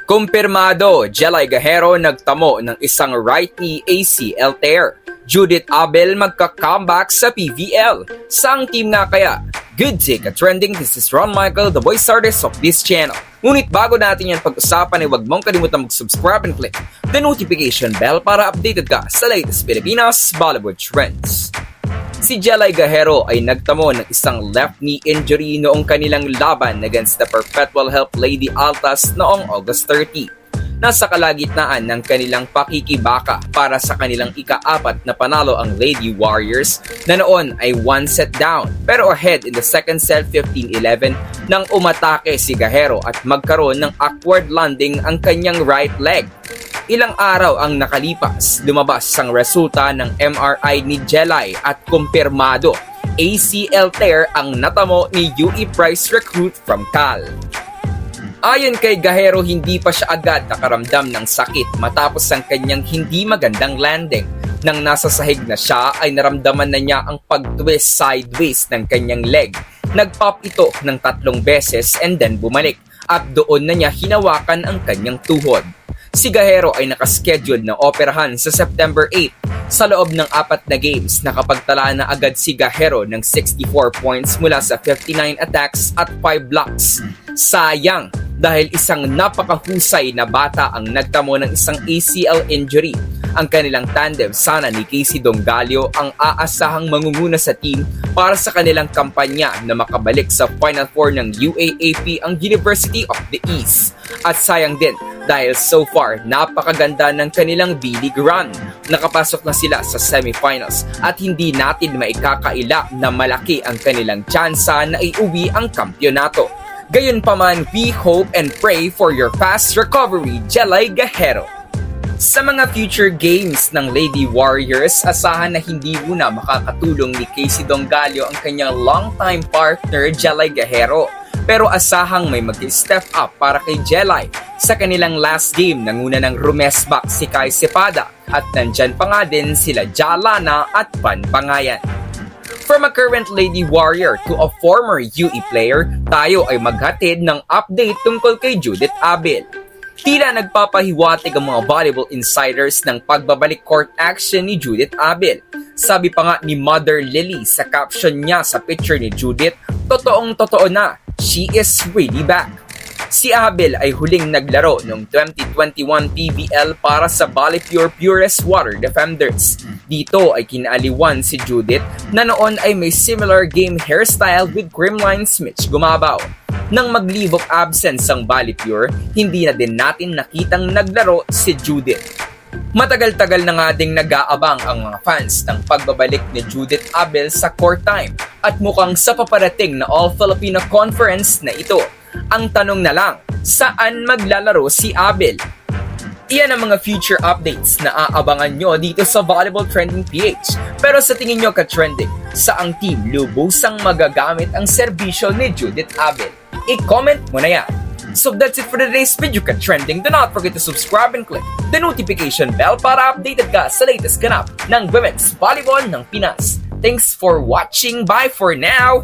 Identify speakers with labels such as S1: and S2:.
S1: Kumpirmado, Jelay Gahero nagtamo ng isang right knee ACL tear. Judith Abel magka-comeback sa PVL. Saang team nga kaya? Good day ka-trending, this is Ron Michael, the voice artist of this channel. Ngunit bago natin yan pag-usapan ay huwag mong kalimutan mag-subscribe and click the notification bell para updated ka sa latest Pilipinas Bollywood trends. Si Jelay Gahero ay nagtamo ng isang left knee injury noong kanilang laban against the Perpetual Help Lady Altas noong August 30. Nasa kalagitnaan ng kanilang pakikibaka para sa kanilang ika-4 na panalo ang Lady Warriors na noon ay 1 set down pero ahead in the second set 15-11 nang umatake si Gahero at magkaroon ng awkward landing ang kanyang right leg. Ilang araw ang nakalipas, lumabas ang resulta ng MRI ni Jelay at kumpirmado, ACL tear ang natamo ni UE Price recruit from Cal. Ayon kay Gahero, hindi pa siya agad nakaramdam ng sakit matapos ang kanyang hindi magandang landing. Nang nasa sahig na siya ay naramdaman na niya ang pag-twist sideways ng kanyang leg. Nag-pop ito ng 3 beses and then bumalik at doon na niya hinawakan ang kanyang tuhod. Si Gahero ay nakaschedule na operahan sa September 8. Sa loob ng 4 na games, nakapagtala na agad si Gahero ng 64 points mula sa 59 attacks at 5 blocks. Sayang, dahil isang napakahusay na bata ang nagtamo ng isang ACL injury. Ang kanilang tandem sana ni Casey Dongalio ang aasahang mangunguna sa team para sa kanilang kampanya na makabalik sa Final Four ng UAAP ang University of the East. At sayang din dahil so far napakaganda ng kanilang B-League run. Nakapasok na sila sa semifinals at hindi natin maikakaila na malaki ang kanilang tsansa na iuwi ang kampyonato. Gayunpaman, we hope and pray for your fast recovery, Jelay Gahero. Sa mga future games ng Lady Warriors, asahan na hindi muna makakatulong ni Casey Dongalio ang kanyang longtime partner, Jelay Gahero. Pero asahang may mag-step up para kay Jelay. Sa kanilang last game, nanguna ng rumesbak si Kai Cepada at nandyan pa nga din sila Jalana at Van Bangayan. From a current Lady Warrior to a former UE player, tayo ay maghatid ng update tungkol kay Judith Abel. Tila nagpapahiwatig ang mga volleyball insiders ng pagbabalik court action ni Judith Abel. Sabi pa nga ni Mother Lily sa caption niya sa picture ni Judith, totoong-totoo na, she is really back. Si Abel ay huling naglaro noong 2021 PBL para sa Bali Pure Purest Water Defenders. Dito ay kinaaliwan si Judith na noon ay may similar game hairstyle with Grimline Smith Gumabaw. Nang mag-leave of absence ang Bali Pure, hindi na din natin nakitang naglaro si Judith. Matagal-tagal na nga ding nag-aabang ang mga fans ng pagbabalik ni Judith Abel sa court time at mukhang sa paparating na All-Filipino Conference na ito. Ang tanong na lang, saan maglalaro si Abel? Iyan ang mga future updates na aabangan nyo dito sa Volleyball Trending PH. Pero sa tingin nyo ka-trending, saang team lubusang magagamit ang serbisyo ni Judith Abel? I-comment mo na yan. So that's it for today's video ka-trending. Do not forget to subscribe and click the notification bell para updated ka sa latest ganap ng women's volleyball ng Pinas. Thanks for watching. Bye for now!